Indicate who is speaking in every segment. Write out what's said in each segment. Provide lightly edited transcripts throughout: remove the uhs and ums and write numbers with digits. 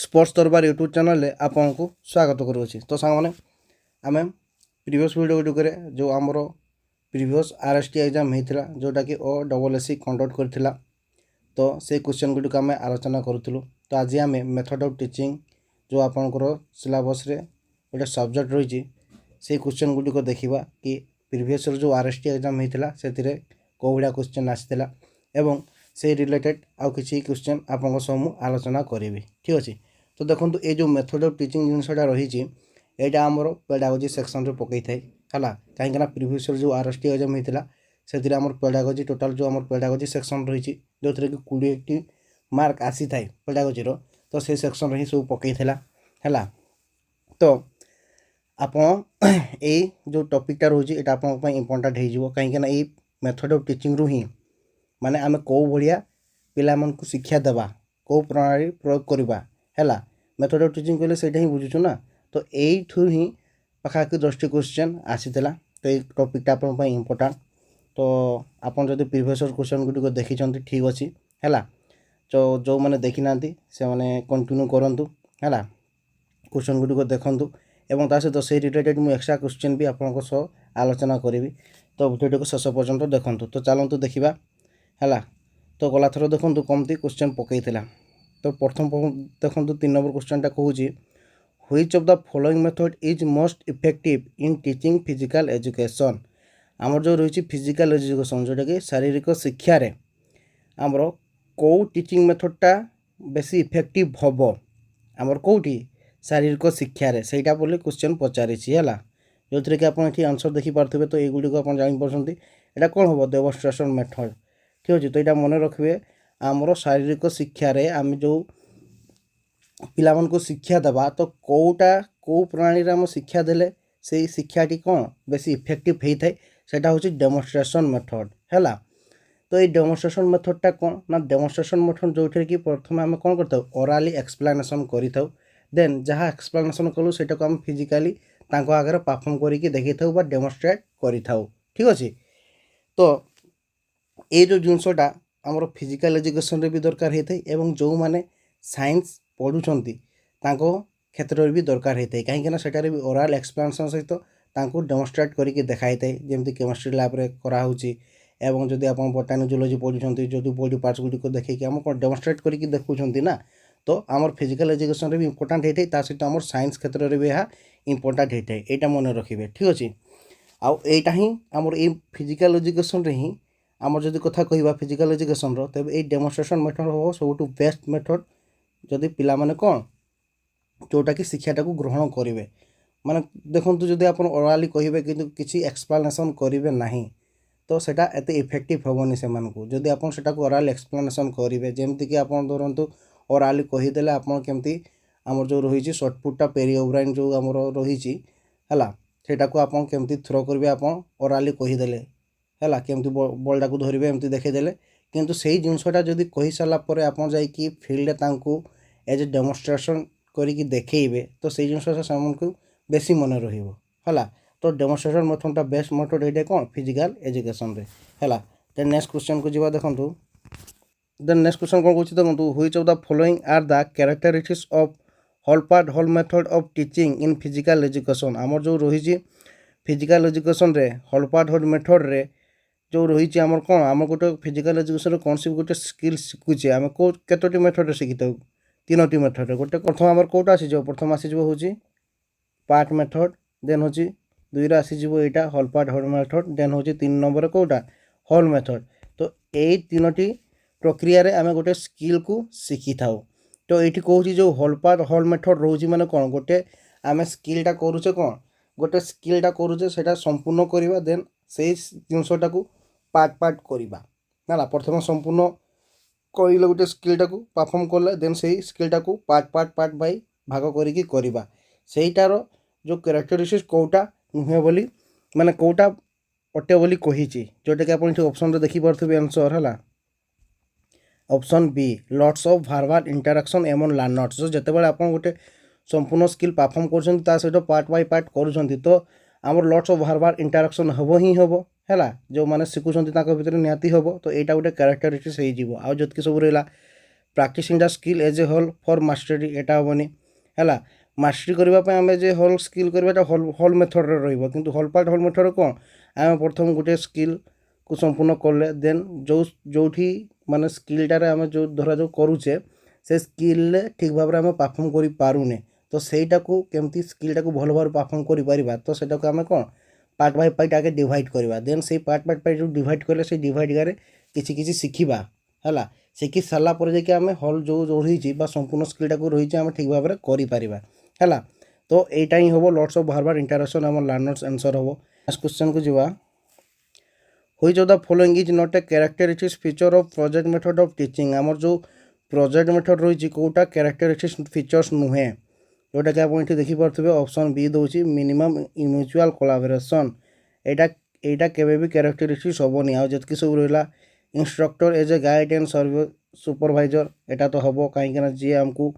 Speaker 1: Sports दरबार YouTube channel आपन को स्वागत करुँच। तो सांग आम प्रीवियस वीडियो गुड़िक जो आमर प्रीवियस RST एग्जाम होता जोटा कि OSSC कंडक्ट करथिला तो से क्वेश्चन गुड़िक आम आलोचना करूँ। तो आज आम मेथड ऑफ टीचिंग जो आपंकर सिलेबस रे गोटे सब्जेक्ट रही से क्वेश्चन गुड़िक देखा कि प्रीवियस जो RST एग्जाम होता से कौ भाया क्वेश्चन आसाला एवं से रिलेटेड आउ किसी क्वेश्चन आपन सब आलोचना करी। ठीक अच्छे। तो देखो ये जो मेथड ऑफ टीचिंग जिनसा रही यहाँ आमर पेडागोजी सेक्शन रे पकई थाए है कहीं प्रीवियस जो RST एग्जाम होता से आमर पेडागोजी टोटाल जो आमर पेडागोजी सेक्शन रही जो थी कि 20 मार्क आसी थाए पेडागोजी तो से सेक्शन ही सब पकई है। तो आपण ये जो टॉपिकटा रोचे ये आप इम्पोर्टाट हो कहीं मेथड ऑफ टीचिंग रु ही माने आम कौ भाया पिला को शिक्षा देवा कौ प्रणाली प्रयोग करवा है मेथड ऑफ टीचिंग कहले से ही बुझुचु ना। तो यू ही पाखापाखि 10टी क्वेश्चन आसीला। तो ये टॉपिकटा आप इम्पोर्टाट। तो आपन जब प्रीवियस क्वेश्चन गुड़िक देखी ठीक अच्छे है। तो जो मैंने देखी ना से मैंने कंटिन्यू करूँ है क्वेश्चन गुड़िक देखूँ एवं ता सहित से रिलेटेड मुझे एक्स्ट्रा क्वेश्चन भी आपको सह आलोचना करी। तो वीडियो को शेष पर्यंत देखूँ। तो चलतु देखा है। तो गला थर देखूँ कमती क्वेश्चन पकई। तो प्रथम देखूँ 3 नंबर क्वेश्चन कहूँ which of the following method is most effective in teaching physical education. आमर जो रही फिजिकल एजुकेशन जोटा कि शारीरिक शिक्षा रे आमर कौ टीचिंग मेथडटा बेसी इफेक्टिव हम आमर कौटी शारीरिक शिक्षा रे सेटा बोली क्वेश्चन पचारि है जो थी कि आप आंसर देखिपे। तो युड़िक आप जापे यहाँ कौन हम डेमोन्स्ट्रेशन मेथड। ठीक अच्छे। तो यहाँ मन रखिए आमर शारीरिक शिक्षा रे आम जो पिला को शिक्षा देवा तो कौटा कौ प्रणाली आम शिक्षा देले से शिक्षाटी कौन बेसी इफेक्टिव होता है सेटा हूँ डेमोन्स्ट्रेशन मेथड है। तो ये डेमोन्स्ट्रेशन मेथडटा कौन ना डेमोन्स्ट्रेशन मेथड जो कि प्रथम आम कौन करता ओराली एक्सप्लेनेशन करूँ देन जहाँ एक्सप्लेनेशन कलु से आम फिजिकाली आगे परफॉर्म करके देखी था डेमोन्स्ट्रेट करी था। ठीक अच्छे। तो ये जो जिनसटा आमर फिजिकल एजुकेशन भी दरकार होता है एवं जो मैंने साइंस पढ़ुंट क्षेत्र में भी दरकार होता है कहीं सेटारे भी ओराल एक्सप्लेनेशन सहित डेमोन्स्ट्रेट करके देखाई थाए जमी केमिस्ट्री लैब रे कराऊँगी एवं जदि आप बोटानी जूलॉजी पढ़ुंट जो बॉडी पार्ट्स गुड़िक देखिए आम कौन डेमोन्स्ट्रेट करके देखुंट ना। तो आमर फिजिकल एजुकेशन भी इम्पोर्टाट होता है ता सहित आमर साइंस क्षेत्र में भी यह इम्पोर्टाट होता है यहाँ मन रखिए। ठीक अच्छे। आउ यहाँ ही आमर ये फिजिकल एजुकेशन रे ही आमर जदि कथा कहवा फिजिकल एजुकेशन तेज ये डेमोन्स्ट्रेशन मेथड हम सब बेस्ट मेथड जदि पिला माने कौन जोटा कि शिक्षाटा को ग्रहण करेंगे माने देखो जदि आप ओराली कहे कि किसी एक्सप्लेनेशन करेंगे ना तो सेटा एते इफेक्टिव हेनी से जदि आप ओराल एक्सप्लेनेशन करेंगे जमती कि आप धरतु ओराली कहीदेले आप केमती आमर जो रही सर्टपुटटा पेरिओब्राइन जो आमर रही है सेटा को आप केमती थ्रो करेंगे आप ओराली कहीदेले है केमती बलटा को धरवे एमती देखीदेले किंतु से जिनसटा जदि कही सारापर आप जाकि फिल्ड एज ए डेमोन्स्ट्रेशन करी देखेबे तो से जिनसा से बेसी मन रहा। तो डेमोन्स्ट्रेशन मेथडटा बेस्ट मेथड ये कौन फिजिकल एजुकेशन रे है। देन नेक्स्ट क्वेश्चन को जी देखो। देन नेक्स्ट क्वेश्चन कौन कह देखो which of the following are the characteristics of whole part whole method of teaching in physical education. आमर जो रही फिजिकल एजुकेशन रे होल पार्ट होल मेथड रे जो रही आमर कौन आम गोटे फिजिकल एजुकेशन कौन सी गोटे स्किल शिखुचे आम कौ कतोटी मेथड शिखी था 3टी मेथड गोटे प्रथम आमर कौटा आसीज प्रथम आसीज हूँ पार्ट मेथड देन हूँ 2 आसीज यहाँ whole part whole method then हूँ 3 नंबर कौटा होल मेथड। तो यही 3टी प्रक्रिया रे आम गोटे स्किल को शिखी था। तो ये कहूँ जो होल पार्ट होल मेथड रोचे मैंने कौन गोटे आम स्किलटा करुचे कौन गोटे स्किलटा करुचे से संपूर्ण करवा देन से जिनसटा को पार्ट पार्ट करवा ना प्रथम संपूर्ण कहले गोटे स्किलटा को परफॉर्म कले देन से स्किलटा को पार्ट पार्ट पार्ट बाय भाग करिकी करवा सेटार जो कैरेक्टरिस्टिक्स कौटा नुहे बोली माने कौटा अटे बोली कही जोटा कि आप ऑप्शन देखी पारे आंसर है option B lots of verbal interaction among learners. जो जितेबाला आप गोटे संपूर्ण स्किल परफॉर्म कर सहित पार्ट बाय पार्ट कर तो आमर लॉट्स ऑफ वर्बल इंटरेक्शन हम ही हम है जो मैंने शिखुंट भर निहाती हम। तो यहाँ गोटे कैरेक्टरिस्टिक्स हो जतक सब रहा practising the skill as a whole for mastery ଏଇଟା ହେବନି ହେଲା। ମାଷ୍ଟରୀ କରିବା ପାଇଁ ଆମେ ଯେ ହୋଲ୍ ସ୍କିଲ୍ କରିବା ଏଇଟା ହୋଲ୍ ମେଥଡ଼ରେ ରହିବ। କିନ୍ତୁ ହୋଲ୍ ପାର୍ଟ ହୋଲ୍ ମେଥଡ଼ରେ କ'ଣ ଆମେ ପ୍ରଥମ ଗୋଟେ ସ୍କିଲ୍କୁ ସମ୍ପୂର୍ଣ୍ଣ କଲେ ଦେନ୍ ଯେଉଁଠି ମାନେ ସ୍କିଲ୍ଟାରେ ଆମେ ଯେଉଁ ଧରାଯାଉ କରୁଛେ ସେ ସ୍କିଲ୍ରେ ଠିକ୍ ଭାବରେ ଆମେ ପରଫର୍ମ କରିପାରୁନେ ତ ସେଇଟାକୁ କେମିତି ସ୍କିଲ୍ଟାକୁ ଭଲ ଭାବରେ ପରଫର୍ମ କରିପାରିବା ତ ସେଇଟାକୁ ଆମେ କ'ଣ ପାର୍ଟ ବାଇ ପାର୍ଟ ଆଗେ ଡିଭାଇଡ଼ କରିବା। ଦେନ୍ ସେଇ ପାର୍ଟ ବାଇ ପାର୍ଟ ଯେଉଁ ଡିଭାଇଡ଼ କଲେ ସେଇ ଡିଭାଇଡ଼ରେ କିଛି କିଛି ଶିଖିବା ହେଲା। ଶିଖି ସାରିଲା ପରେ ଯାଇକି ଆମେ ହୋଲ୍ ଯେଉଁ ରହିଛି ବା ସମ୍ପୂର୍ଣ୍ଣ ସ୍କିଲ୍ଟାକୁ ରହିଛି ଆମେ ଠିକ୍ ଭାବରେ କରିପାରିବା ହେଲା। ତ এইটা ହିଁ ହେବ ଲଟ୍ସ ଅଫ୍ ବାରବାର ଇଣ୍ଟାରାକ୍ସନ୍ ଆମ ଲାର୍ନର୍ସ ଆନ୍ସର୍ ହେବ। ନେକ୍ସଟ କ୍ୱେଶ୍ଚନକୁ ଯିବା। Which of the following is not a characteristic feature of project method of teaching आमर जो प्रोजेक्ट मेथड रही कौटा क्यारेक्टरिस्टिक फीचर्स नुहे जोटा कि आप ये देखिपे ऑप्शन बी दूसरी मिनिमम म्यूचुअल कोलाबोरेशन एटा केबे भी क्यारेक्टरिस्टिक हेनी आतक सब रहा instructor as a guide and supervisor एटा तो हम कहीं जी आमको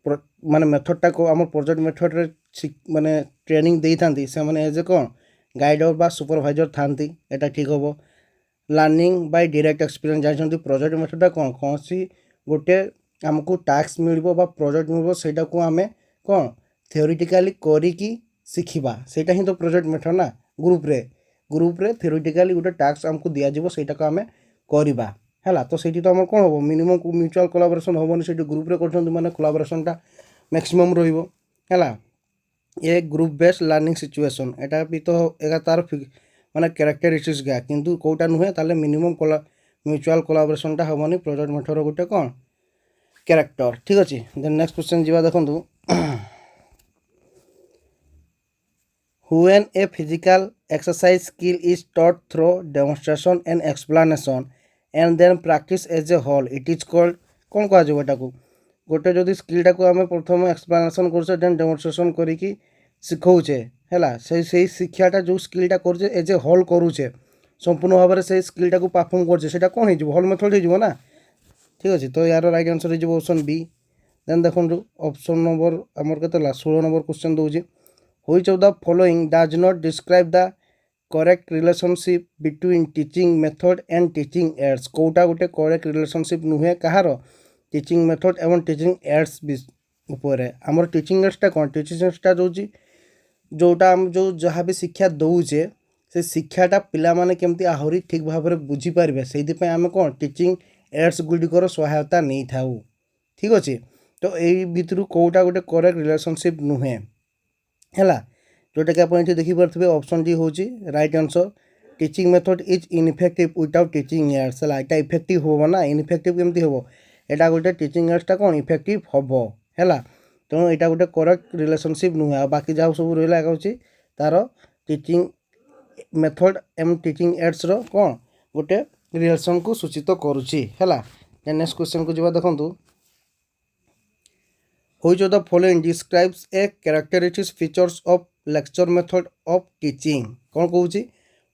Speaker 1: माने मेथडटा को आम प्रोजेक्ट मेथड माने ट्रेनिंग दे था एज ए कौन गाइडर बा सुपरवाइजर थांती एटा ठीक हम। लर्निंग बाय डायरेक्ट एक्सपीरियंस जानते प्रोजेक्ट मेथडटा कौन कौन सी गोटे आमको टास्क मिल प्रोजेक्ट मिल सेटा को आम कौन थियोरिटिकली करिकी शिखिबा सेटा ही तो प्रोजेक्ट मेथड ना। ग्रुप रे थियोरिटिकली गोटे टास्क आमको दिया जिवो सेटा को आम करबा हैला। तो सेठी तो आम कौन हम मिनिमम म्यूचुअल कोलाबोरेशन हेनी से ग्रुप रे करछन माने कोलाबोरेशनटा मैक्सिमम रहिबो हैला। ये ग्रुप बेस्ड लर्निंग सिचुएशन एटा भी तो एगा तार माने कैरेक्टरिस्टिक्स गया किंतु कोटा नुहे ताले मिनिमम म्यूचुअल कोलाबोरेशनटा हेनी प्रोजेक्ट मेथड गोटे कौन कैरेक्टर ठीक अच्छे। देन नेक्स्ट क्वेश्चन जी देखु when a physical exercise skill is taught through demonstration and explanation and then practice as a whole it is called कौन कह गोटे जदि स्किलटा को आम प्रथम एक्सप्लेनेशन कर देन डेमोन्स्ट्रेशन करिकी शिखौचे है से शिक्षाटा जो स्किलटा कर एज ए होल करुचे संपूर्ण भाव में से स्किलटा को परफॉर्म कर कौन हो होल मेथड हो ना ठीक अच्छे। तो यार राइट आंसर हो ऑप्शन बी। देन देखो ऑप्शन नंबर आमर के 16 नंबर क्वेश्चन दूसरी which of the following does not describe the correct relationship between teaching method and teaching aids कौटा गोटे करेक्ट रिलेशनशिप नुहे कहार टीचिंग मेथड एवं टीचिंग एड्स उपर आमर टीचिंग एड्सटा कौन टीचिंग एड्सटा जोटा आम जो जहाँ भी शिक्षा दौचे से शिक्षाटा पिला माने केमती आहरी ठीक भाव में बुझीपारे से आम कौन टीचिंग एड्स गुड़िकर सहायता नहीं थाऊ ठीक अच्छे। तो यही भितर कौटा गोटे करेक्ट रिलेशनशिप नुहे है जोटा कि आप देखिपे ऑप्शन डी हूँ right answer teaching method is ineffective without teaching ads है यहाँ इफेक्टिव हम ना इनइफेक्टिव केमती हम एटा गोटे टीचिंग एड्सटा कौन इफेक्टिव हम है तेणु यहाँ गोटे करेक्ट रिलेशनशिप नुहे बाकी जहाँ सब रहा हूँ तार टीचिंग मेथड एवं टीचिंग एड्स कौन गोटे रिलेशन को सूचित करुच्ची है। नेक्स्ट क्वेश्चन को जब देखु which of the following describes a characteristic features of lecture method of teaching कौन कहूँ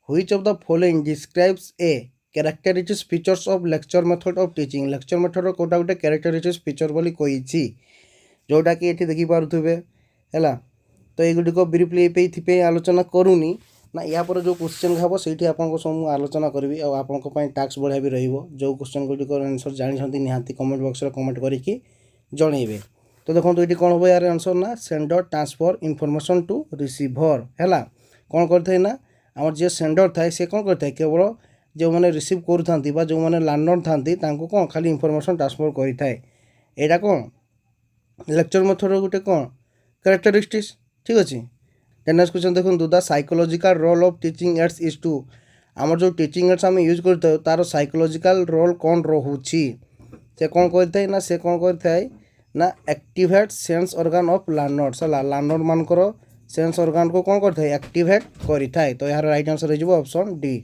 Speaker 1: which of the following describes a characteristic features of lecture method of teaching lecture method कौटा गोटे कैरेक्टरिस्टिक फीचर बोली कही जोटा कि ये देखिपे है। तो युड़िक ब्रीफली ये आलोचना करूनी ना या पर जो क्वेश्चन हम से सब आलोचना करी आपंपाई टास्क बढ़िया भी रो क्वेश्चन गुड़िक आंसर जानते निहाती कमेंट बॉक्स में कमेंट करके जनइबे। तो देखो ये कौन हम यार आंसर ना सेंडर ट्रांसफर इनफॉरमेशन टू रिसीभर है कौन करते ना आम जी सेंडर थाए से कौन करता है केवल जो मैंने रिसीव करूँ जो मैंने लर्नर था कौन खाली इनफॉरमेशन ट्रांसफर करता है यहाँ कौन लेक्चर मेथड गोटे कौन कैरेक्टरिस्टिक्स ठीक अच्छे। नेक्स्ट क्वेश्चन देखो the psychological role of teaching aids is to आमर जो टीचिंग एड्स आम यूज करते तार साइकोलॉजिकल रोल कौन रोचे से कौन करता ना से कौन करता है ना activate sense organ of learners है लर्नर मानकर सेंस ऑर्गन को कौन करता है एक्टिवेट करता है। तो यार राइट आंसर हो option D.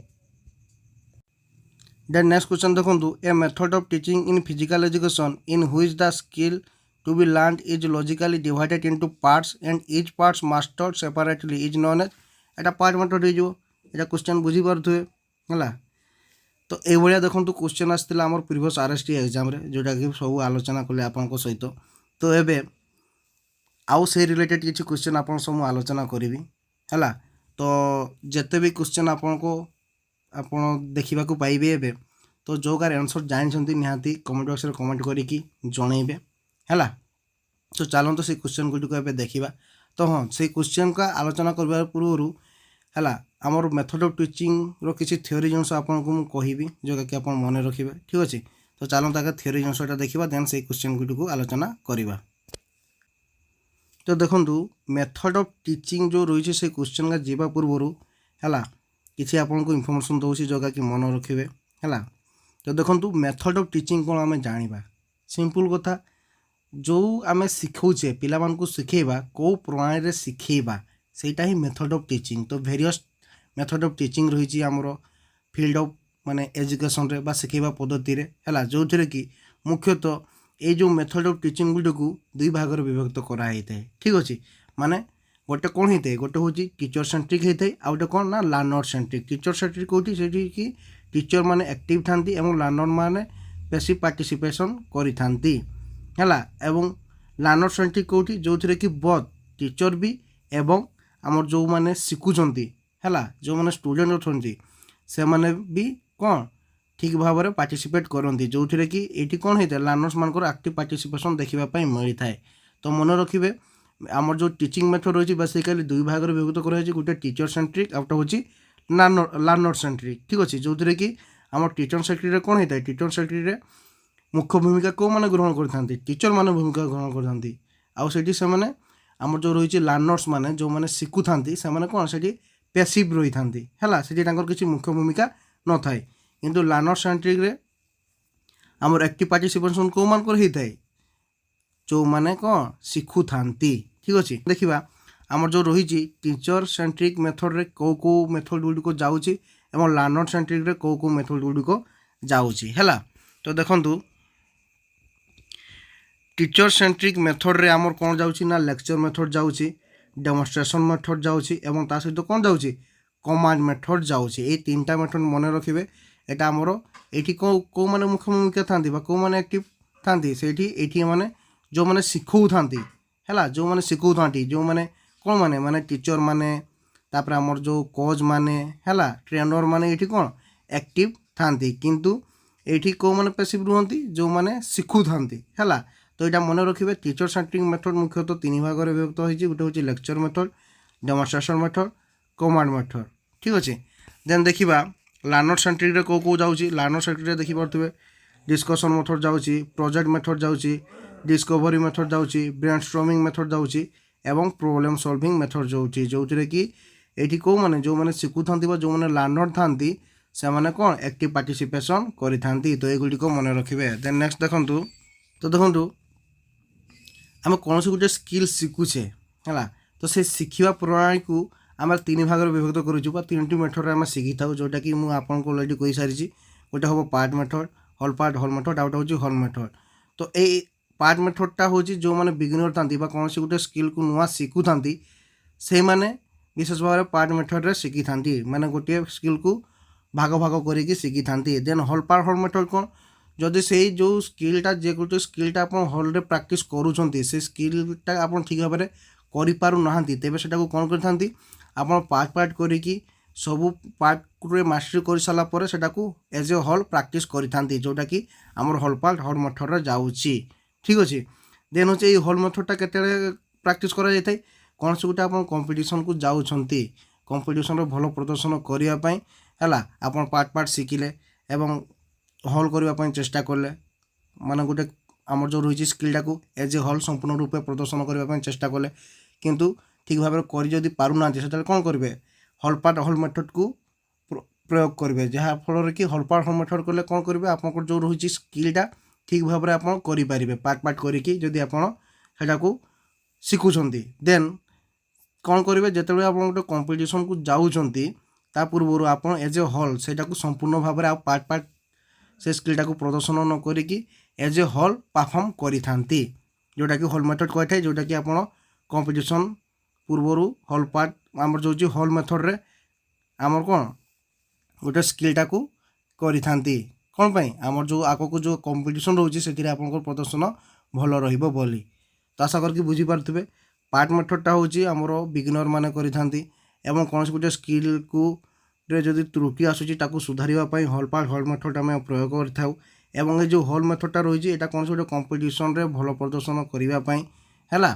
Speaker 1: Then next question देखो a method of teaching in physical education in which the skill to be learned is logically divided into parts and each parts mastered separately is known as Etah part method हो एटा question बुझी पारे है। तो ये देखो question आसाला आम previous RST exam जोटा कि सब आलोचना कले आप सहित। तो ये आउ से रिलेटेड किसी क्वेश्चन आप सब आलोचना करी है। तो जिते भी क्वेश्चन आपको देखा पाइबे एबे तो जो कार आंसर जानते निहाती कमेंट बॉक्स में कमेंट करके जनइबे है। तो चलते से क्वेश्चन गुड़िक ए देखा। तो हाँ से क्वेश्चन का आलोचना करने पूर्व है आमर मेथड ऑफ टीचिंग रो किसी थ्योरी जिनस आपको कहबी जोटा कि आप मन रखिए। ठीक अच्छे तो चलते आगे थ्योरी जिनसा देखा देन से क्वेश्चन गुड़िक आलोचना करवा। तो देखो मेथड ऑफ टीचिंग जो रही से क्वेश्चन का जीवा पूर्व है किसी आपको इनफॉरमेशन दूसरी जोटा कि मन रखिए है। तो देखो मेथड ऑफ टीचिंग कौन आम जाना सिंपल कथा जो आम शिखाऊे पिला शिखेबा कौ प्रणाली शिखेबा सेटा ही मेथड ऑफ टीचिंग। तो वेरियस मेथड ऑफ टीचिंग रही आमर फील्ड ऑफ माने एजुकेशन रे बा शिखेबा पद्धति रे है जो थे कि मुख्यतः ये जो मेथड ऑफ टीचिंग गुड को दुई भाग में विभक्त कराई था। ठीक अच्छे माने गोटे कौन होता है गोटे हूँ टीचर सेंट्रिक होता है आ गए कौन ना लर्नर सेंट्रिक। टीचर सेंट्रिक कौटी से कि टीचर माने एक्टिव थांती एवं लर्नर माने बेसी पार्टिसिपेशन करी थांती है। एवं लर्नर सेंट्रिक कौटी जो थे कि बोथ टीचर भी एवं आमर जो मैंने शिखुंट है जो मैंने स्टूडेंट अच्छा से मैंने भी कौन ठीक भाव में पार्टिसिपेट करती जो थे कि ये कौन होता है लर्नर्स मानकर एक्टिव पार्टिसिपेशन देखापी मिलता है। तो मन रखिए आमर जो टीचिंग मेथड रही बेसिकली दुई भाग में विभक्त कराई गोटे टीचर सेंट्रिक आउट हूँ लर्नर सेंट्रिक। ठीक अच्छे जो थे कि आम टीचर सेंट्रिक कौन होता है टीचर सेंट्रिक मुख्य भूमिका कौ मैंने ग्रहण करते टीचर मैंने भूमिका ग्रहण करते आउटी से आमर जो रही लर्नर्स मैंने जो मैंने शिखुता से कौन से पैसिव रही था है किसी मुख्य भूमिका न थाए किंतु लर्नर सेंट्रिक रे आमर एक्टिव पार्टिसिपेशन कौ मान होता है जो मैंने कौन शिखुता। ठीक अच्छे देखा आमर जो रही टीचर सेंट्रिक मेथड रे कौ कौ मेथड गुड़िक जाऊँगी और लर्नर सेंट्रिक रे कौ कौ मेथड गुड़िक जाऊँगी है। तो देखो टीचर सेंट्रिक मेथड रे आमर कौन जाऊँगी ना लेक्चर मेथड जाऊँगी डेमोन्स्ट्रेशन मेथड जाऊँगी और ता सहित कौन जाऊँगी कमांड मेथड जाऊँगी। ये तीन टा मेथड मन रखिए एटा आमर ये कौ मैंने मुख्य भूमिका था कौ मैंने एक्टिव था से माने जो मैंने शिखुता है जो मैंने शिखुता जो मैंने कौन माने माने टीचर माने तापर आमर जो कोच माने है ट्रेनर माने ये कौन एक्टिव था किंतु ये कौ मैंने पैसिव रुहति जो मैंने शिखुता है। तो यहाँ मन रखिए टीचर सेंट्रिक मेथड मुख्यतः तीन भाग में विभक्त होती गोटे हूँ lecture method demonstration method command method. ठीक अच्छे देन देखा लर्नर सेंट्रिक रे कौ कौ जाऊँगी लर्नर सेंट्रिक देखी पारे डिस्कशन मेथड जाऊँगी प्रोजेक्ट मेथड जाऊँगी डिस्कवरी मेथड जाऊँगी ब्रेनस्टॉर्मिंग मेथड जाऊँगी एवं प्रॉब्लम सॉल्विंग मेथड जाऊँगी जो थे कि ये कौ मैंने जो मैंने शिखुता जो मैंने लर्नर था से मैंने कौन एक्टिव पार्टिसिपेशन करी। तो युड़िक मन रखिए। देन नेक्स्ट देखूँ तो देखूँ आम कौन से गोटे स्किल शिखुचे है तो से शिखा प्रणाली को आम तीन भाग में विभक्त करूँ तीन टी मेथड आम शिखी था जोटा कि मुझे आपको अलरेडी कही सारी गोटे हम पार्ट मेथड होल मेथड आउट हूँ होल मेथड। तो ये पार्ट मेथडटा हूँ जो मैंने बिगिनर था कौन से गोटे स्किल को नुआ शिखुता से मैंने विशेष भाव में पार्ट मेथड रे शिखी था मैंने गोटे स्किल को भाग भाग करके शिखी था। देन होल मेथड कौन जदि से जो स्किलटा जे गोटे स्किलटा आप हल रे प्रैक्टिस करूँ से स्किलटा आप ठीक भाव में करना तेज से कौन करते आप पार्ट पार्ट करी सबू पार्ट रे मास्टरी कर सारापर से एज ए हल प्रैक्टिस करते जोटा कि आमर होल मेथड रे जाऊँगी। ठीक अच्छे देन होचे होल मेथडटा केते प्रैक्टिस करा जाय थाए कौन से गोटे आप कंपटीशन को जाऊँगी कंपटीशन भल प्रदर्शन करने है आप पार्ट पार्ट शिखिले एवं हल करने चेष्टा कले माने गोटे आमर जो रही स्किलटा को एज ए हल संपूर्ण रूपे प्रदर्शन करने चेष्टा कले किंतु ठीक भाव में पारुना से कौन करेंगे होल मेथड को प्रयोग करेंगे जहाँ फल कि होल मेथड कले कौन करेंगे आप जो रही स्किलटा ठीक भाव में आप करें पार्ट पार्ट करी आपको शिखुंट देन कौन करेंगे जिते आप गोटे कंपटीशन को जाऊँगी ता पूर्व आप एज ए हल से संपूर्ण भाव में पार्ट पार्ट से स्किलटा को प्रदर्शन न करी एज ए हल परफॉर्म करी थांती जोटा कि होल मेथड कही था जोटा कि आप कंपटीशन पूर्वर होल पार्ट आमर जो होल मेथड रे आमर कौन गोटे स्किलटा को करी थांती कौन पाई आमर जो आगक जो कंपटीशन रोचे से आप प्रदर्शन भल रहिबो बोली। तो आशा करके बुझी पारुथिबे पार्ट मेथडटा होची आमर बिगिनर माने करी थांती एवं कौन से गोटे स्किल को रे जदि त्रुटि आसूची ताकू सुधारिबा पई हॉल पार्ट हॉल मेथड आम प्रयोग करथाउ एवं जो हॉल मेथडटा रही है कौन से कंपटीशन रे भल प्रदर्शन करने है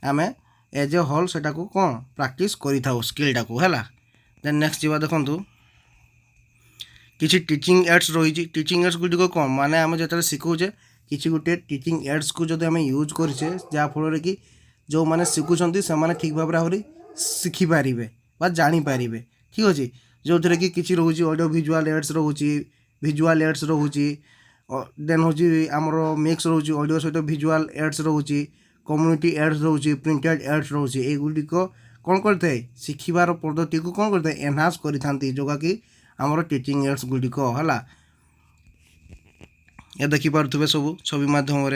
Speaker 1: आम एज ए हॉल सेटा को कौन प्रैक्टिस करिथाउ स्किलटा को है। देन नेक्स्ट जीवा देखंतु किसी टीचिंग एड्स रही टीचिंग एड्स गुड़िक कौन माने आम जो शिखुचे किसी गोटे टीचिंग एड्स को जब आम यूज करें जहाँफल कि जो मैंने शिखुंट से मैंने ठीक भाव में शिखिपारे जानीपारे ठीक अच्छे जो थे कि किसी रोचे ऑडियो विजुअल एड्स रोचे विजुअल एड्स रोचे देन हूँ आमर मिक्स रोचे ऑडियो सहित विजुअल एड्स रोचे कम्युनिटी एड्स रोचे प्रिंटेड एड्स रोचे युड़िक कौन करते शिखिबार पद्धति को कौन करते एनहांस करि जोगा कि आमर टीचिंग एड्स गुड़िक है ये देखिपे सब छवि मध्यम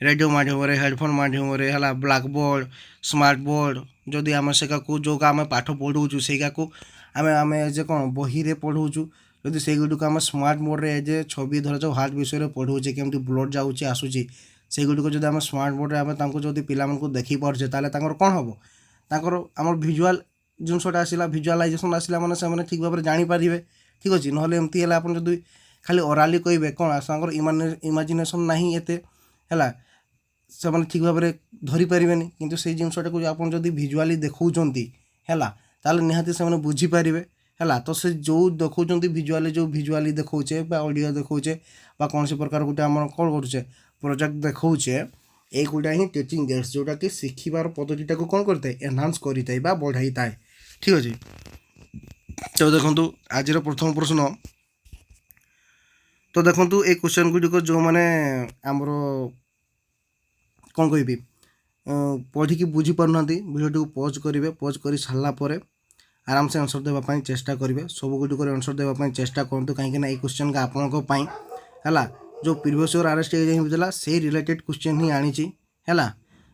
Speaker 1: रेडियो मध्यम हेडफोन मध्यम है ब्लैक बोर्ड स्मार्ट बोर्ड जदि आम से जो आम पाठ पढ़ाऊँ से आम आम एज कौन बही रे पढ़ाऊँ जदि से गुड़िक आम स्मार्ट बोर्ड रे एज छवि धर जो हार्ट विषय पढ़ाऊे केमती ब्लड जाऊँगी आसूसी से गुड़िक जब आम स्मार्ट बोर्ड रे आम जो पिला देखिपारे तार कौन हम तांकर आम भिजुआल जिनसटा आसला भिजुआलाइजेसन आसला मैंने से ठीक भाव में जानीपारे ठीक अच्छे ना एमती है आप जब खाली ओराली कहे कौन सागर इमाजिनेसन नहीं एते है से ठीक भाव में धरी पारे कि से जिनसटा को आप भिजुआली देखौंट है ताल निहाती से बुझीपारे है तो से जो देखौं भिजुआली जो भिजुआली देखौचे ऑडियो देखौचे कौन सी प्रकार गोटे आम कौन करुचे प्रोजेक्ट देखौचे एक गोटा ही टीचिंग एड्स जोटा कि शिखिबार पद्धति को कौन करता है एनहांस करता है बढ़ाई था ठीक अच्छे। तो देखो आज प्रथम प्रश्न तो देखो ये क्वेश्चन गुड़िक जो मैंने आमर कौन कहि पढ़ी बुझी पारना भिडियो को पॉज करेंगे पॉज कर सारापर आराम से आंसर देवाई चेष्टा करेंगे सब गुड़िक आंसर देवाई चेष्टा करूँ कहीं क्वेश्चन का आपण है जो प्रीवियस ईयर आरएसटी एग्जाम होता से रिलेटेड क्वेश्चन ही आनी है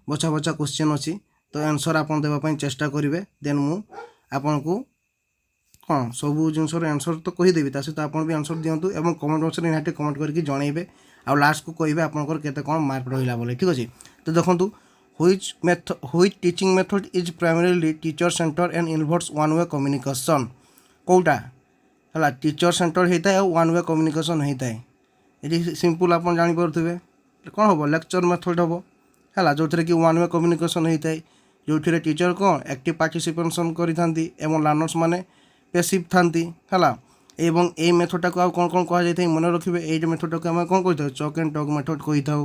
Speaker 1: बछा बछा क्वेश्चन अच्छी तो आंसर आप देवाई चेष्टा करेंगे देन मु आपन को कौन सब जिनसर आंसर तो कहीदेवी सहित आप भी आंसर दिंतु और कमेंट बक्स में निहाती कमेंट करके जनइबे आ लास्ट को कहे आपंकर केते कौन मार्क रहा बोले ठीक अच्छे। तो देखो which teaching method is primarily teacher centre and involves one way communication कौटा है टीचर सेंटर होता है वन वे कम्युनिकेशन होता है ये सिंपल आप जानीपे कौन हम लेक्चर मेथड हम है जो थे कि वन वे कम्युनिकेशन होता है जो थे टीचर कौन एक्टिव पार्टिसिपेशन करी लर्नर्स माने पैसिव थांती है एवं ए मेथडटा को कौन कौन कहुए मन रखिए ये मेथडटा को आम कौन कही चक एंड टक मेथड कही था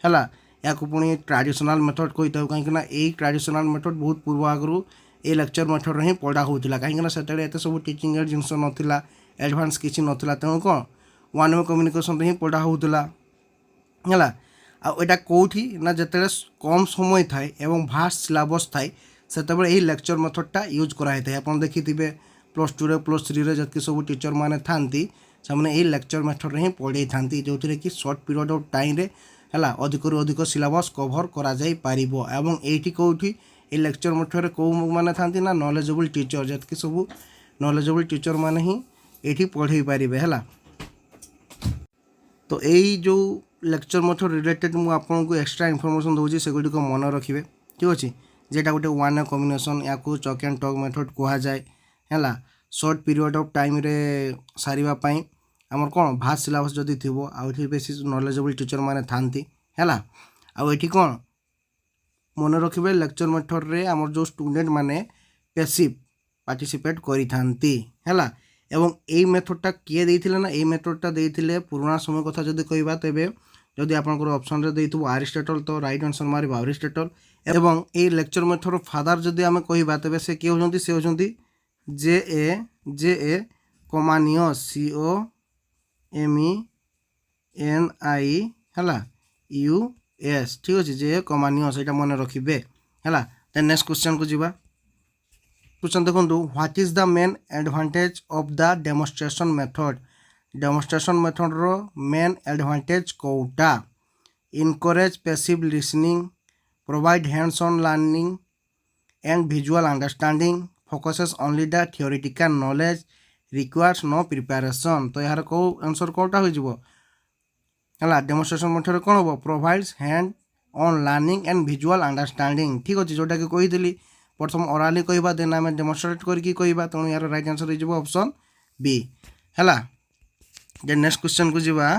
Speaker 1: है या पुणी ट्रेडिशनल मेथड कही था कहीं ट्रेडिशनल मेथड बहुत पूर्व आगु ये लेक्चर मेथड ही पढ़ा होता कहीं से सब टीचिंग एड जिनस नाला एडभांस किसी नाला तेणु कौन वन वे कम्युनिकेशन ही पढ़ा होता है आटा कौटी ना जिते कम समय थाए एवं भास्ट सिलेबस थाए से यही लेक्चर मेथडटा यूज कराई था आप देखिए +2 रे +3 रे जबकि सब टीचर माने थांती से यही लेक्चर मेथड ही पढ़ाई था जो थे कि सर्ट पीरियड ऑफ टाइम रे है अधिक अधिक सिलेबस कभर करा जाई पारिबो एवं एठी कोठी ए लेक्चर मेथड को माने थांती ना नॉलेजेबल टीचर जबकि सब नॉलेजेबल टीचर माने ही एठी पढ़ाई पारे है। तो यही जो लेक्चर मेथड रिलेटेड मु आपन को एक्स्ट्रा इनफॉरमेशन दूसरी से गुडी को मन रखिए ठीक अच्छे जेटा गोटे वन वे कम्युनिकेशन या चक एंड टक मेथड कह जाए है सर्ट पीरियड ऑफ टाइम रे सारिबा पई आमर कौन भास्ट सिलेबस जदि थी आउे बेसी नॉलेजेबल टीचर माने थांती है आठी कौन मन रखिए लेक्चर मेथड रे आमर जो स्टूडेंट माने पैसिव पार्टिसिपेट करी थांती है एवं यही मेथडटा किए देथिले ना यही मेथडटा देथिले पुराना समय कथा जदि कहबा तेबे जदि आपनकर ऑप्शन रे देइथु अरिस्टोटल तो राइट आंसर मारिबा अरिस्टोटल एवं ए लेक्चर मेथड फादर जदि आमे कहबा तेबे से के होजंती से होजंती जे ए कमानियस COMANIUS ठीक अच्छे जे कमानियस यहाँ मन रखिए है। देन नेक्स्ट क्वेश्चन को जीवा क्वेश्चन देखो what is the main advantage of the demonstration method रो मेन एडवांटेज कोटा encourage passive listening provide hands on learning and visual understanding focuses only the theoretical knowledge requires no preparation. तो यार को answer कौटा हो demonstration method कौन हम provides hand on learning and visual understanding ठीक अच्छे जोटा कि कही प्रथम ओराली कहवा देन आम डेमोन्स्ट्रेट करके कहवा तेणु यार राइट आंसर हो ऑप्शन बी हैला। जे नेक्स्ट क्वेश्चन को जीवा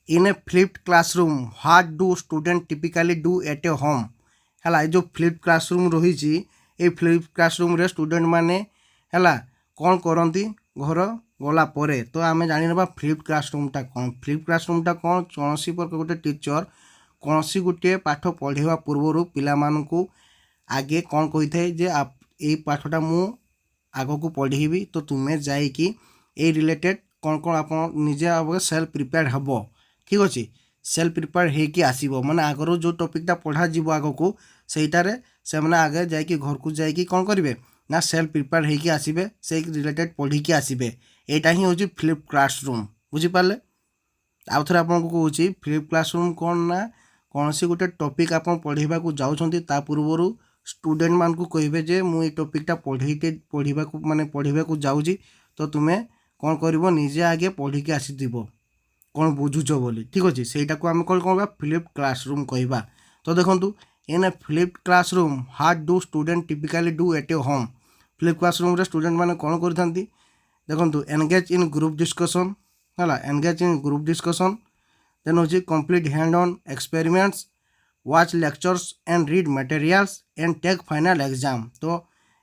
Speaker 1: in a flipped classroom what do student typically do at a home हैला। जो फ्लिप्ड क्लासरूम रही ये फ्लिप्ड क्लासरूम रे स्टूडेंट माने हैला कौन करती घर गला परे। तो आम जाना फ्लिप्ड क्लासरूमटा कौन। फ्लिप्ड क्लासरूमटा कौन कौन प्रकार गोटे टीचर कौन गोटे पाठ पढ़ावा पूर्वर पिलामानंकु आगे कौन कही थाए जे ये पाठटा मु आग को पढ़ेबी तो तुम्हें जाइकी ए रिलेटेड कौन कौन आप निजे आप सेल्फ प्रिपेयर हम ठीक अच्छे। सेल्फ प्रिपेयर होगी आसो माने आगर जो टॉपिकटा पढ़ा जीव आग को सहीटारे से मैंने आगे जाकि घर को जाकि कौन करेंगे ना सेल्फ प्रिपेयर होगी आसबे से रिलेटेड पढ़ी आसबे। यहाँ ही हूँ फ्लिप क्लासरूम बुझीपारे। आउ थे आपको कहूँ फ्लिप क्लासरूम कौन ना कौन सी गोटे टॉपिक आप पढ़ा जाऊँच पूर्वर स्टूडेंट मान को कहे जे मु ये टॉपिकटा पढ़ा माने पढ़ा जाऊँगी तो तुम्हें कौन कर निजे आगे पढ़ी आसीब कौन बुझुच बोली ठीक अच्छे। सहीटा को आम कौन कह फ्लिप क्लासरूम कहवा। तो देखो in a flip classroom what do student typically do at a home. Flip classroom रे स्टूडेंट माने कौन करथांती देखो एंगेज इन ग्रुप डिस्कशन है engage in group discussion then हूँ complete hand on experiments watch lectures and read materials and take final exam। तो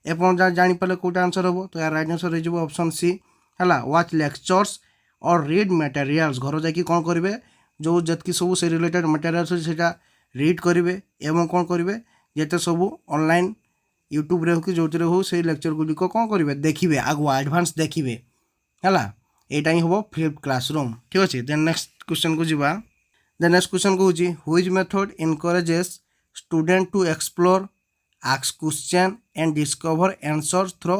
Speaker 1: एपन जापारे कौटा answer हम तो यार राइट आंसर हो ऑप्शन सी है watch lectures और read materials। घर जाकि कौन करेंगे जो जतकी सब से रिलेटेड मटेरियल्स से रीड करेंगे एवं कौन करेंगे जिते सब ऑनलाइन यूट्यूब रे हो कि जो हो से लेक्चर गुड़िक कौन करेंगे देखिए आगुआ एडवांस देखिए है यहाँ ही हम फ्लिप क्लासरूम ठीक अच्छे। देन नेक्स्ट क्वेश्चन को जीवा। The next question goes, which method encourages student to explore, ask question and discover answers through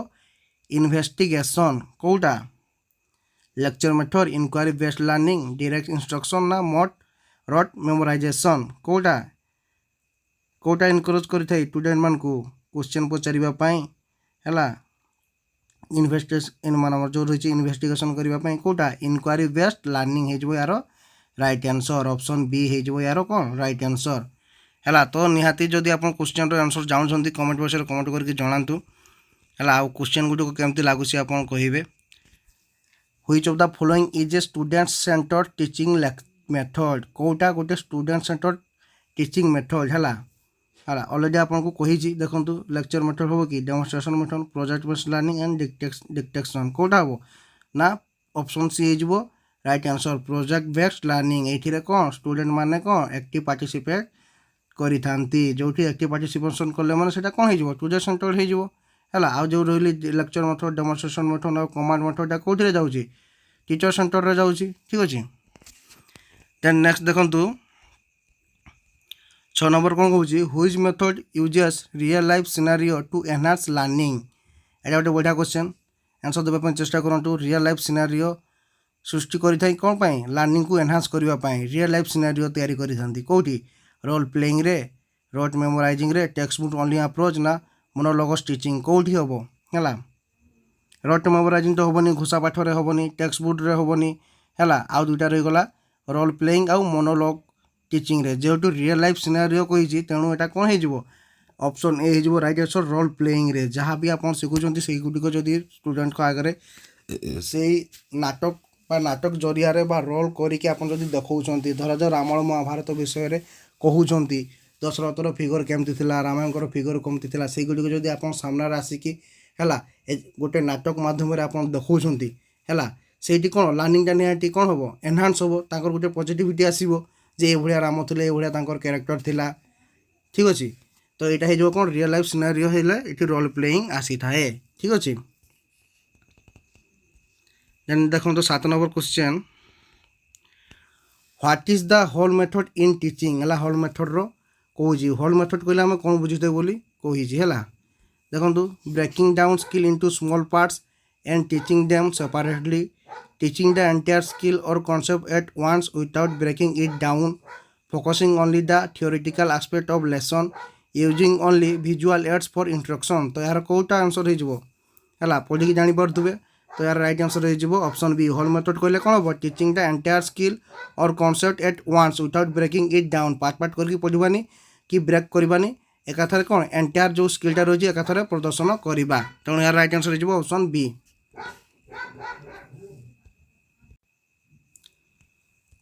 Speaker 1: investigation। कौटा lecture method, inquiry based learning, direct instruction ना rote memorization। कौटा कौटा encourage करी Thai student मान को question पचारिबा पई हैला investigation मान जो रही investigation करबा पई कौटा inquiry based learning है जो यार राइट आंसर ऑप्शन बी हो यार कौन राइट आंसर है। तो निहाती जदि आप क्वेश्चन आंसर जानते कमेंट बॉक्स में कमेंट करके जनातु है। आउ क्वेश्चन गुड़िक केमती लगुच आप कहे which of the following is a student centred teaching method. कौटा गोटे स्टूडेंट सेंटर्ड टीचिंग मेथड है अलरेडी आपको कही देखो लेक्चर मेथड हम कि demonstration method project based learning and dictation कौटा हम ना ऑप्शन सी हो right answer project based learning. ये कौन स्टूडेंट माने कौन एक्टिव पार्टिसिपेट करी थांती जो एक्टिव पार्टिसिपेशन कले माने सेटा कौन हो स्टूडेंट सेंटर हो आ जो रही लेक्चर मेथड डेमोन्स्ट्रेशन मेथड और कमांड मेथड कौन जाऊँगी टीचर सेंटर रे जाऊँगी ठीक अच्छे। देन नेक्स्ट देखो 6 नंबर कौन कहूँ which method uses real life scenario two enhance learning. एटा गोटे बढ़िया क्वेश्चन आंसर देवाई चेष्टा करूँ। रियल लाइफ सिनारियो सृष्टि करें कौन पाई लर्निंग को एनहांस करने रियल लाइफ सिनारियो तैयारी करी कौटी रोल प्लेइंग रे रोट मेमोराइजिंग रे टेक्स्ट बुक ओनली अप्रोच ना मोनोलॉग टीचिंग कौटी हम है रोट मेमोराइजिंग तो हेनी घोषा पाठ रे हेनी टेक्स्ट बुक रे हेनी है आउ दुईटा रहीगला रोल प्लेइंग आउ मोनोलॉग टीचिंग रे जेहेतु रियल लाइफ सिनारियो कही तेणु यहाँ कौन हो ऑप्शन ए हो राइट आंसर रोल प्लेइंग रे जहाँ भी आप शिखुंट से गुड़िक जदि स्टूडेंट को आगे से नाटक नाटक जरिया रोल करके आप देखा धर जो रामायण महाभारत विषय में कहते दशरथर फिगर केमती रामायण फिगर केमती से गुड़िक जब आप सामने आसिकी है गोटे नाटक मध्यम आप देखा है से कौन लर्निंगटा निहाती कौन हम एनहांस हम तांकर गोटे पॉजिटिविटी आसो जे ये राम थे ये कैरेक्टर थिला ठीक अच्छे। तो यहाँ हो कौन रियल लाइफ सिनारियो है ये रोल प्लेइंग आसी थाए ठीक अच्छे। देन देखो तो 7 number question what is the whole method in teaching है होल मेथड रो कौन होल मेथड कहले आम कौन बुझे बोली कही है देखो breaking down skill into small parts and teaching them separately teaching the entire skill और concept at once without breaking it down focusing only the theoretical aspect of lesson using only visual aids for instruction. तो यार कौटा answer हो पढ़ी जापे तो यार right answer हो ऑप्शन बी होल मेथड कहले कौन हम टीचिंग द एंटायर स्किल और concept at once without breaking it down part part करके पढ़वानी कि ब्रेक करवानी एकाथरे कौन एंटायर जो स्किलटा रही है एकाथरे प्रदर्शन करवा। तेणु यार राइट आंसर हो ऑप्शन बी।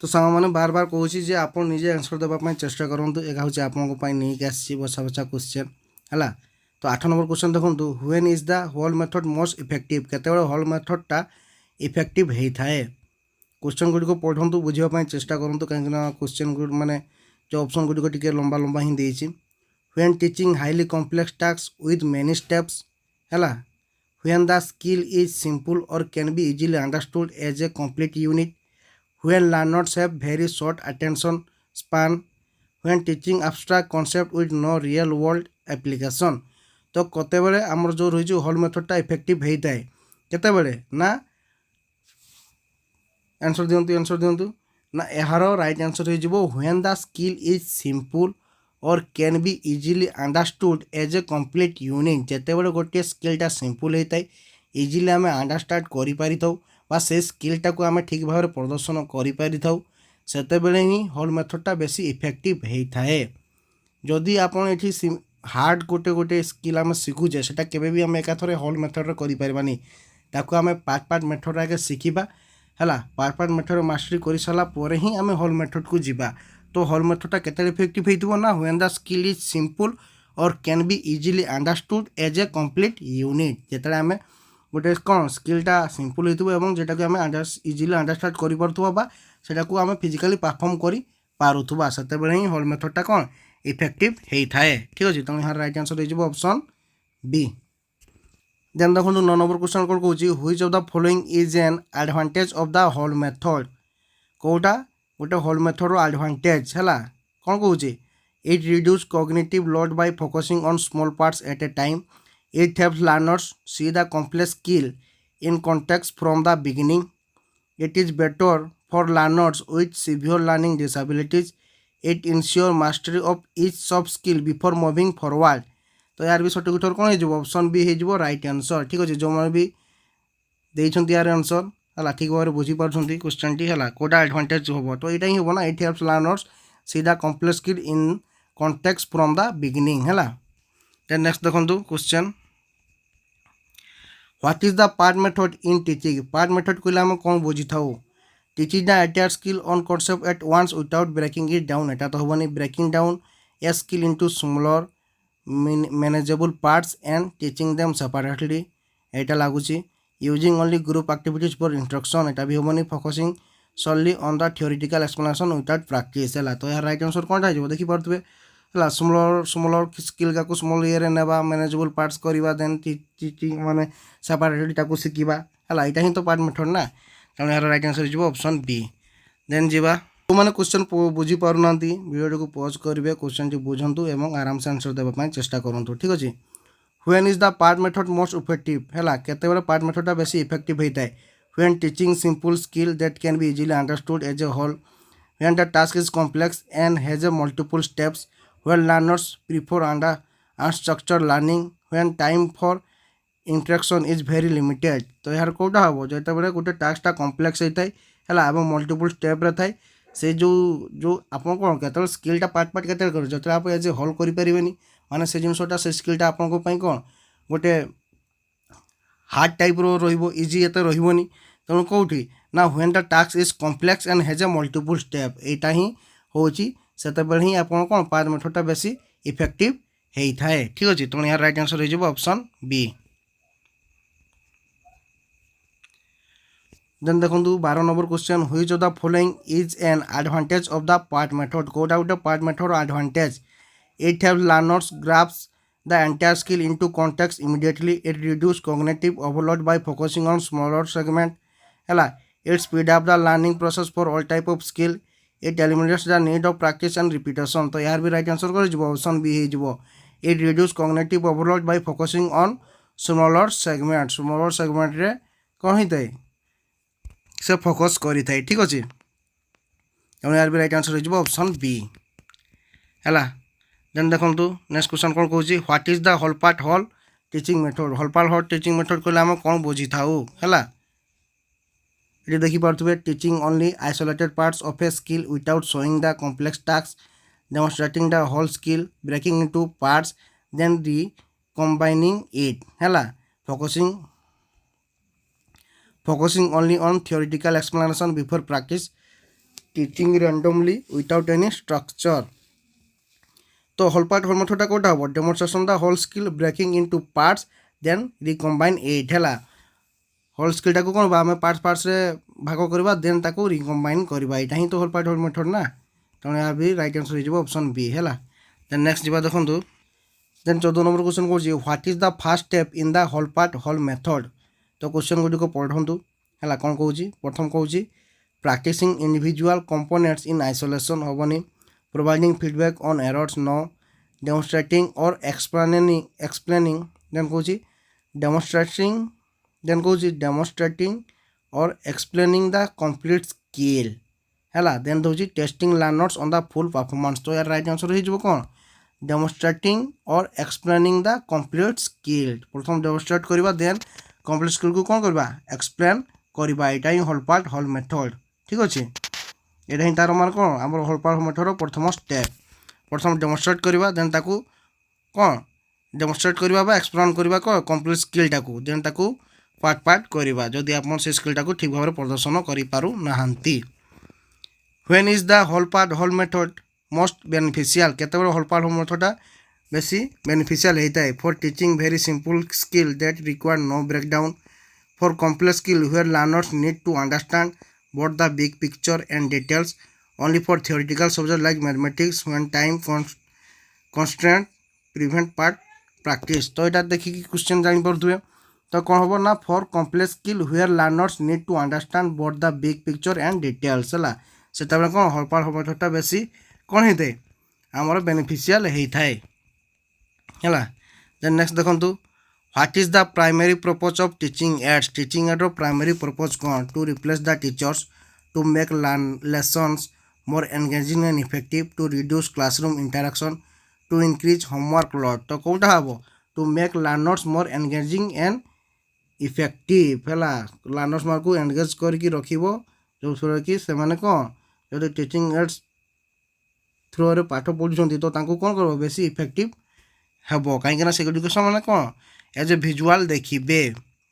Speaker 1: तो सांग मैंने बार बार कहूँ आप निजे आंसर देवाई चेष्टा करूँ। एक हूँ आपंपाई नहीं आसी बसा बसा क्वेश्चन है। तो 8 नंबर क्वेश्चन देखो when is the whole method most effective केते होल मेथडटा इफेक्टिव होता है। क्वेश्चन गुड़ी को पढ़ु बुझापी चेष्टा करूँ कहीं क्वेश्चन माने जो ऑप्शन गुड़ी टी लंबा लंबा ही देती। When teaching highly complex task with many steps है। When the skill is simple और can be easily understood as a complete unit. When learners have very short attention span, when teaching abstract concept with no real world application। तो कते बेले आमर जो रही whole मेथडटा effective होता है केते बेले ना आंसर दिंतु ना यार राइट आंसर हो when the skill is simple और can be easily understood as a complete unit. जिते बड़े गोटे स्किलटा सिंपल होता है इजिली आम अंडरस्टांड कर बा से स्किलटा को आम ठीक भाव प्रदर्शन कर ही होल मेथडटा बेसी इफेक्टिव होता है। जदि आपड़ ये हार्ड गोटे गोटे स्किल आम शिखुचे से केवे आम एकाथरे होल मेथड करें ताकू आम पार्ट पार्ट मेथड आगे शिखा है। पार्ट पार्ट मेथड मास्टरी कर सारापर ही आम होल मेथड को जीवा। तो होल मेथडटा केते इफेक्टिव होता ना when the skill is simple और can be easily understood as a complete unit. जिते आम गोटे कौन स्किलटा सिंपल हो जेटा को आम इजिली अंडरस्टांड कर आम फिजिकाली परफॉर्म कर पारुथुबा से ही होल मेथडटा कौन इफेक्टिव होता है। ठीक अच्छे। तो यहाँ राइट आंसर हो ऑप्शन बी। देन देखो 9 नंबर क्वेश्चन कौन कौन which of the following is an advantage of the whole method. कौटा गोटे होल मेथड एडवांटेज है कौन कौन it reduce cognitive load by focusing on small parts at a time. It helps learners see the complex skill in context from the beginning. It is better for learners with severe learning disabilities. It ensures mastery of each soft skill before moving forward। तो यार भी सठिक उत्तर कौन हो option B हो right answer. ठीक अच्छे। जो मैंने भी देते यार आंसर है ठीक भाव बुझीपार क्वेश्चन टी है कौटा एडवांटेज हम तो यहाँ ही हम ना it helps learners see the complex skill in context from the beginning है। देन नेक्स्ट देखो question what is the part method in teaching. Part method कहले आम कौन बुझी था teaching the entire skill on concept at once without breaking it down. एटा तो हेनी breaking down a skill into smaller manageable parts and teaching them separately एटा लगुच। Using only group activities for instruction एटा भी हेनी focusing solely on the theoretical explanation without practice है। तो यार राइट आंसर कौन हो देखी पारे है स्मॉलर स्किल का स्मॉल ये नेबा मैनेजेबल पार्ट्स करवा देन टीचिंग माने सेपरेटली शिखा है। यहाँ ही तो पार्ट मेथड ना तेणु यार राइट आंसर हो ऑप्शन बी। देन जीवा जो मैंने क्वेश्चन बुझी पारना वीडियो को पॉज करेंगे क्वेश्चन टी बुझंतु एवं आराम से आंसर देवाई चेष्टा करूँ। ठीक अच्छे। When is the part method most effective है केते पार्ट मेथडटा बेसी इफेक्टिव होता है। When teaching simple skill that can be easily understood as a whole. When the task is complex and has a multiple steps. When learners prefer unstructured learning. When time for interaction is very limited. तो यार कौटा हम जो बड़े गोटे टास्कटा complex होता है multiple स्टेप्रे थाए से जो आप कौन के स्किलटा पार्ट पार्ट के जो आप एज ए होल करें माने से जिनसटा से स्किलटा आपको कौन गोटे हार्ड टाइप इजी एत रही तेणु कौटी ना when the task is complex and has a multiple step यहाँ ही हूँ से ही आप कौन पार्ट मेथडटा बेसी इफेक्टिव होता है। ठीक अच्छे। तेणु यार राइट आंसर हो ऑप्शन बी। देन देखो 12 number question which of the following is an advantage of the part method. कौटा गोटे part method advantage it helps learners grasp the entire skill into context immediately. It reduces cognitive overload by focusing on smaller segment है। It speed up the learning process for all type of skill. It eliminates the need of practice and repetition। तो यार भी right answer कर option B हो it reduce cognitive overload by focusing on smaller segment। Smaller segment रे कौन होता है से फोकस करी थाए। ठीक अच्छे। यार भी राइट आंसर हो ऑप्शन बी है। देन देखो नेक्स्ट क्वेश्चन कौन कौन what is the whole part whole teaching method. Whole part whole teaching method कहले आम कौन बुझी था है ये देखी पारे teaching only isolated parts of a skill without showing the complex task demonstrating the whole skill, breaking into parts, then recombining it ହେଲା focusing only on theoretical explanation before practice, teaching randomly without any structure। তো whole part whole মেথডটা কোটা হব demonstration the whole skill breaking into parts then recombine it ହେଲା whole স্কিলটাକୁ କ'ଣ ବା ଆମେ ପାର୍ଟସରେ ଭାଗ କରିବା ଦେନ୍ ତାକୁ ରିକମ୍ବାଇନ୍ କରିବା ଏଇଟା ହିଁ ତ ହୋଲ୍ ପାର୍ଟ ହୋଲ୍ ମେଥଡ଼ ନା ତେଣୁ ଏହା ବି ରାଇଟ୍ ଆନ୍ସର୍ ହେଇଯିବ ଅପସନ୍ ବି ହେଲା। ଦେନ୍ ନେକ୍ସଟ ଯିବା ଦେଖନ୍ତୁ ଦେନ୍ 14 ନମ୍ବର କ୍ୱେଶ୍ଚନ୍ କହୁଛି what is the first step in the whole part whole method. ତ କ୍ୱେଶ୍ଚନ୍ ଗୁଡ଼ିକ ପଢ଼ନ୍ତୁ ହେଲା କ'ଣ କହୁଛି ପ୍ରଥମ କହୁଛି practicing individual components in isolation ହେବନି, providing feedback on errors no, demonstrating or explaining then କହୁଛି demonstrating or explaining the complete skill ହେଲା then ଦଉଛି testing learners on the full performance। ତ यार ରାଇଟ୍ ଆନ୍ସର୍ ହେଇଯିବ କ'ଣ demonstrating or explaining the complete skill। ପ୍ରଥମ demonstrate କରିବା then complete skillକୁ କ'ଣ କରିବା explain କରିବା ଏଇଟା ହିଁ ହୋଲ୍ ପାର୍ଟ ହୋଲ୍ ମେଥଡ଼ ଠିକ୍ ଅଛି। এটা ହିଁ ତାର ମାନେ କ'ଣ ଆମର ହୋଲ୍ ପାର୍ଟ ହୋଲ୍ ମେଥଡ଼ର ପ୍ରଥମ ଷ୍ଟେପ୍ ପ୍ରଥମ ଡେମନଷ୍ଟ୍ରେଟ୍ କରିବା ଦେନ୍ ତାକୁ କ'ଣ ଡେମନଷ୍ଟ୍ରେଟ୍ କରିବା ବା ଏକ୍ସପ୍ଲେନ୍ କରିବା କ'ଣ କମ୍ପ୍ଲିଟ୍ ସ୍କିଲ୍ଟାକୁ ଦେନ୍ ତାକୁ ପାର୍ଟ ପାର୍ଟ କରିବା ଯଦି ଆପଣ ସେ ସ୍କିଲ୍ଟାକୁ ଠିକ୍ ଭାବରେ ପ୍ରଦର୍ଶନ କରିପାରୁନାହାନ୍ତି। When is the whole part whole method most beneficial କେତେବେଳେ ହୋଲ୍ ପାର୍ଟ ହୋଲ୍ ମେଥଡ଼ଟା ବେଶୀ ବେନିଫିସିଆଲ୍ ହେଇଥାଏ for teaching very simple skill that required no breakdown, for complex skill where learners need to understand both the big picture and details, only for theoretical subjects like mathematics when time constraint prevent part practice। तो यहाँ देखिए question जानी पड़ुए तो कौन हम ना for complex skill where learners need to understand both the big picture and details है से कौन होल पार्ट होल मेथडटा बेसी कौन होता है आमर बेनिफिशियल होता है। देन नेक्स्ट देखो What is the primary purpose of teaching aids? Teaching aid primary purpose कौन to replace the teachers, to make lessons more engaging and effective, to reduce classroom interaction, to increase homework load। तो कौटा हम to make learners more engaging and effective है learners मार को engage करके रखिबो जो कि से माने कौन जो टीचिंग एड्स थ्रू रे पाठ पढ़ुछंती तो तांको कौन करबो बेसी इफेक्टिव हेबो काहेकि ना से माने कौन एज ए भिजुआल देखिए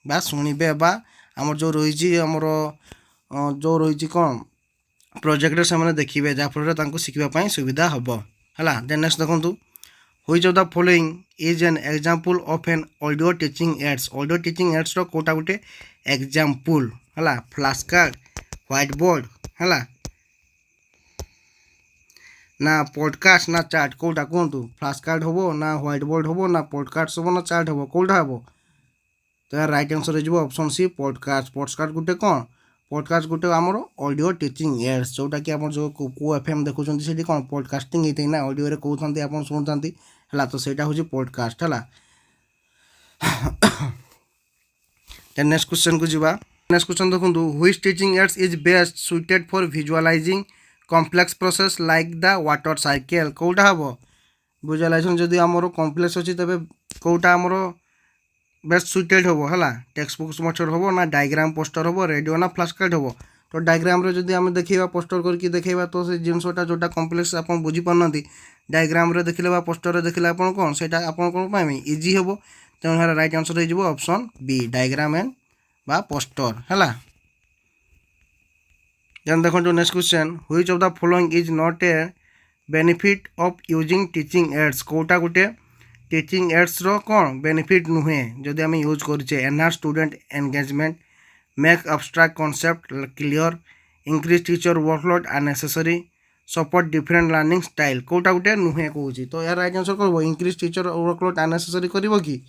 Speaker 1: बा शुणिबे बा आमर जो रही आमर जो रही कौन प्रोजेक्ट से मैंने देखिए जहाँफल तांको शिखिबा सुविधा हम है। देन नेक्स्ट देखो which of the following is an example of an audio teaching aids. Audio teaching aids कोटा गोटे एग्जांपल है फ्लैश कार्ड व्हाइट बोर्ड है ना पॉडकास्ट ना चार्ट कोटा कहतु फ्लैश कार्ड हम ना व्हाइट बोर्ड हम ना पॉडकास्ट हम ना चार्ट हम कौटा हम तो यार राइट आंसर हो ऑप्शन सी पॉडकास्ट। पॉडकास्ट गोटे कौन पॉडकास्ट गोटे आमर ऑडियो टीचिंग एड्स जोटा कि आप जो को एफएम देखुं से कौन पॉडकास्टिंग होता है ना ऑडियो रे कहते आप शुणुता है तो सहीटा हूँ पॉडकास्ट है। नेक्स्ट क्वेश्चन को जीवा नेक्स्ट क्वेश्चन देखो which teaching aids is best suited for visualizing complex process like the water cycle कौटा हम विजुअलाइजेशन जदि आमर कॉम्प्लेक्स अच्छी तेज कौटा आमर बेस्ट सुइटेड हम है टेक्स्ट बुक्स मेथड हम ना डायग्राम पोस्टर हम रेडियो ना फ्लैश कार्ड हम तो डायग्राम रे जदि आम देखा पोस्टर करके देखा तो से जिनसटा जोटा कॉम्प्लेक्स आप बुझीपार डायग्राम रे देखले बा पोस्टर रे देखले आप कौन से कौन इजी हम तेणु राइट आंसर हो ऑप्शन बी डायग्राम एंड बा पोस्टर है। देन देखो next question which of the following is not a benefit of using teaching aids कोटा गोटे टीचिंग एड्स रो कौन बेनिफिट नुहे जदि आम यूज करुचे enhance student engagement, make abstract concept clear, increase teacher workload unnecessary, support different learning style कोटा गोटे नुहे कहूँ तो यार राइट आंसर करब इंक्रीज टीचर वर्कलोड अननेसेसरी कर कि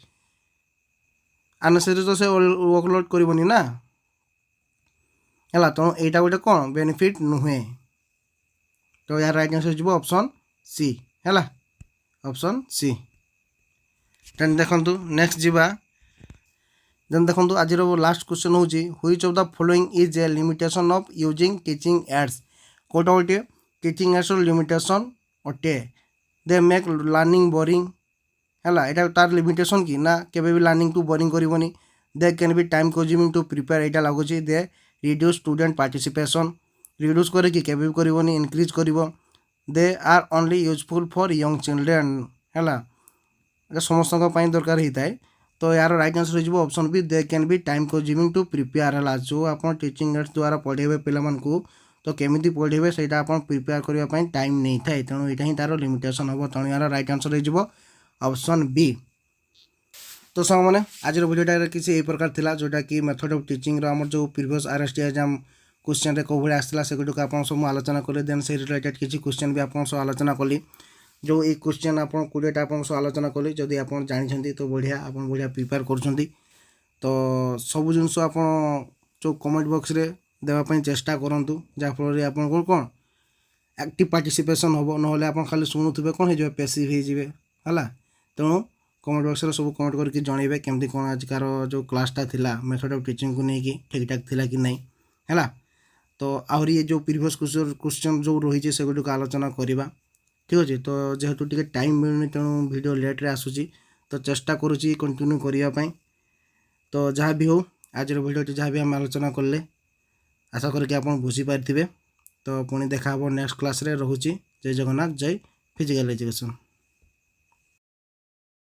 Speaker 1: अननेसेसरी तो से वर्कलोड करनी ना है तो यहाँ गोटे कौन बेनिफिट नुहे तो यार राइट आंसर हो ऑप्शन सी है ऑप्शन सी। देन देखो नेक्स्ट जीवा देन देखो आज लास्ट क्वेश्चन हूँ which of the following is a limitation of using teaching aids कोटा गोटे टीचिंग एड्स लिमिटेशन अटे दे मेक लर्निंग बोरिंग है यहाँ तार लिमिटेशन कि ना केबे भी लर्निंग टू बोरिंग करनी they can be time consuming to prepare यहाँ लगुच they reduce student participation reduce करे कि केबे भी करनी इनक्रीज कर they are only useful for young children है समस्त दरकार होता है। तो यार राइट आंसर हो option B they can be time consuming to prepare है जो आप टीचिंग एड्स द्वारा पढ़ेबे पे तो केमी पढ़ेबे से प्रिपेयर करने टाइम नहीं थाए तेणु यहाँ ही तार लिमिटेशन हम तेणु यार राइट आंसर हो ऑप्शन बी। तो सांग मैंने आज भिडियोटा किसी यही प्रकार थिला जोटा कि मेथड ऑफ टीचिंग रो जो प्रीवियस आरएसटी एग्जाम क्वेश्चन रे को भाई आसला से गुड आप सब आलोचना कले देन से रिलेटेड किसी क्वेश्चन भी आप आलोचना कली जो ये क्वेश्चन आप 20टा आप आलोचना कली जदि आप जानते तो बढ़िया आप बढ़िया प्रिपेयर कर तो सब जिनस आप जो कमेंट बॉक्स रे देवाई चेष्टा करूँ जहाँफल आप कौन एक्टिव पार्टिसिपेशन हम ना आप खाली शुणुवे कौन हो पैसिव है तेणु कमेंट बॉक्स सब कमेंट करके जनइबे केमती कौन आजकार जो क्लासटा थिला मेथड ऑफ टीचिंग को लेकिन ठीक ठाक थिला कि नहीं है। तो आहरी ये जो प्रीवियस क्वेश्चन जो रही से गुड आलोचना करवा ठीक अच्छे। तो जेहेतु टी टाइम मिलूनी तेणु वीडियो लेट्रे आसूसी तो चेष्टा करुँची कंटिन्यू करने। तो जहाँ भी हो आज वीडियो जहाँ भी आम आलोचना कले आशा करके आप बुझीपारे। तो पुणी देखा नेक्स्ट क्लास रे रोचे। जय जगन्नाथ जय फिजिकल एजुकेशन।